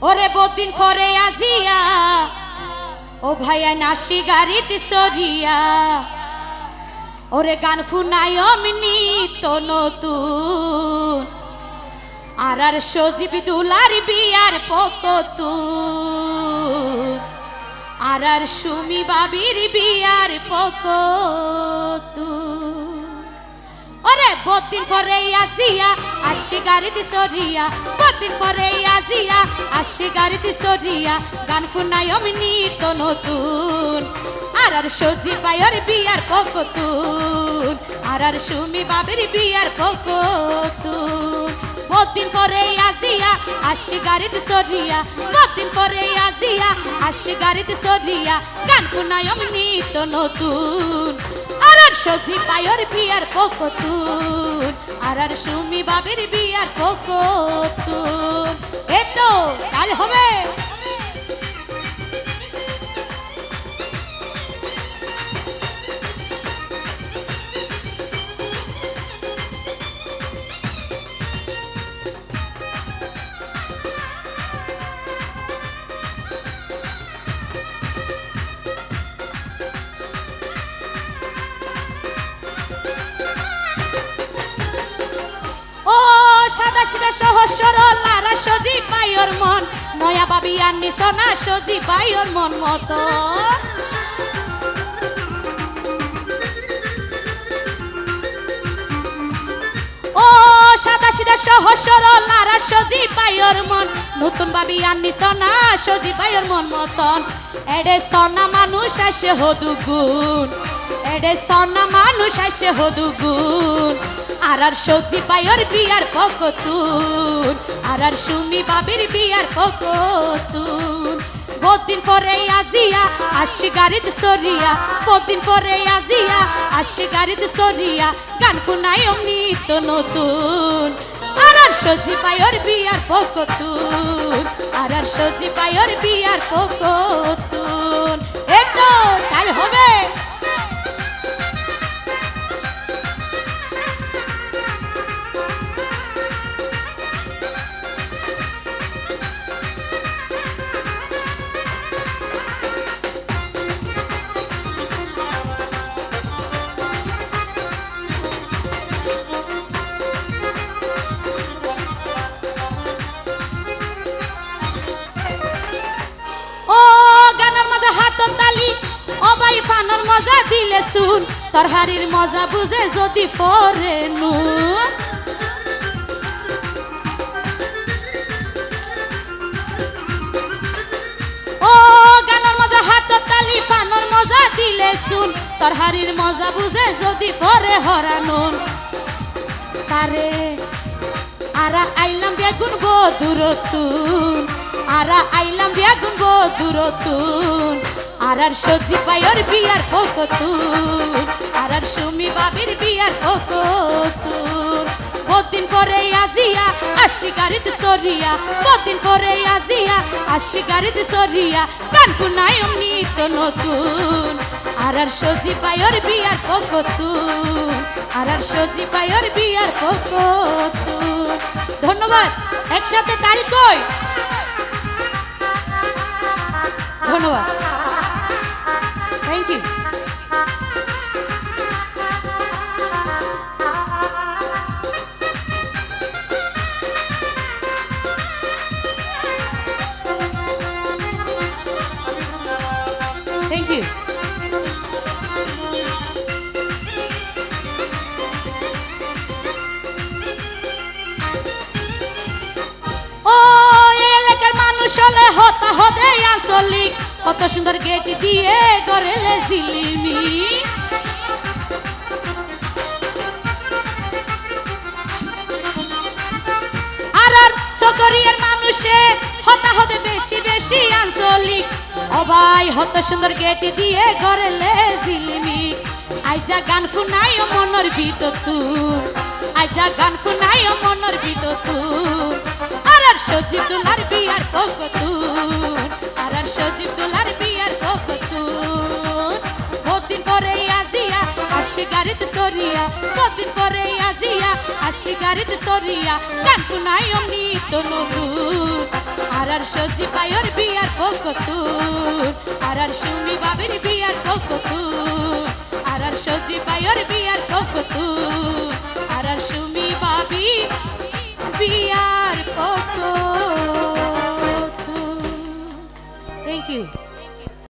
ওরে বহুদিন পরে আজিয়া ও ভাইয়া নাসি গাড়িতে সরিয়া ওরে গান ফুনাই অমনি তো নতুন আর সজীব দুলার বিয়ার পকতুন আর সুমি বাবির বিয়ার পকতুন ওরে বহুদিন পরে আজিয়া আসি গাড়িতে সরিয়া বহুদিন পরে আজিয়া আসি গাড়িতে সরিয়া গান ফুনাই অমনি তো নতুন আর সজীব ভাইয়ের বিয়ার পকতুন আর সুমি বাবির বিয়ার পকতুন বহুদিন পরে আজিয়া আসি গাড়িতে সরিয়া বহুদিন পরে আজিয়া আসি গাড়িতে সরিয়া গান ফুনাই অমনি তো নতুন আর সজীব ভাইয়ের বিয়ার পকতুন আর সুমি বাবির বিয়ার পকতুন এ তো কাল হবে সাদা সিধা সহজ সরল আর সজীব ভাইয়ের মন নয়া বাবি আর নিশনা সজীব ভাইয়ের মন মতো ও সাদা সিধা সহজ সরল আর সজীব ভাইয়ের মন নতুন বাবি আর নিশনা সজীব ভাইয়ের মন মতন এডে সনা মানুষ আসে হদুগুন এডে সনা মানুষ আসে হদুগুন আর সজীব ভাইয়ের বিয়ার পকতুন আর সুমি বাবির বিয়ার পকতুন বহুদিন পরে আজিয়া আসি গাড়িতে সরিয়া বহুদিন পরে আজিয়া আসি গাড়িতে সরিয়া গান ফুনাই অমনি তো নতুন আর সজীব ভাইয়ের বিয়ার পকতুন আর সজীব ভাইয়ের বিয়ার পকতুন এ তো কাল হবে ফানোর মজা দিলে শুন তরহারির মজা বুঝে যদি ফরেনু ও গানের মজা হাত তালি ফানোর মজা দিলে শুন তরহারির মজা বুঝে যদি ফরে হরানুন তারে আরা আইলাম বেগুন বদুরতুন আরা আইলাম বেগুন বদুরতুন আর সজীব ভাইয়ের বিয়ার পকতুন আর সুমি বাবির বিয়ার পকতুন বহুদিন পরে আজিয়া আসি গাড়িতে সরিয়া বহুদিন পরে আজিয়া আসি গাড়িতে সরিয়া গান ফুনাই অমনি তো নতুন আর সজীব ভাইয়ের বিয়ার পকতুন আর সজীব ভাইয়ের বিয়ার পকতুন ধন্যবাদ একসাথে তালি কই ধন্যবাদ Thank you. Thank you. Oh, এলাকার মানুষ হলে হতা হদে আঞ্চলিক কত সুন্দর গেট দিয়ে গড়েলে ঝিলিমি আর সকরিয়ার মানুষে হতা হতে বেশি বেশি আঞ্চলিক ও ভাই হত সুন্দর গেট দিয়ে গড়েলে ঝিলিমি আইজা গান ফুনাই মনের ভিতর আইজা গান ফুনাই মনের ভিতর আর সজীব দুলার বিয়ার পকতুন আর সজীব দুলার বিয়ার পকতুন বহুদিন পরে আজিয়া আসি গাড়িতে সরিয়া কদিন পরে আজিয়া আসি গাড়িতে সরিয়া গান শুনাই অমনি তো নতুন আর সজি পায়র বিয়ার কতুন আর সুমি বাবির বিয়ার কতুন আর সজি পায়র বিয়ার কতুন আর সুমি বাবি বিয়ার কতুন। Thank you.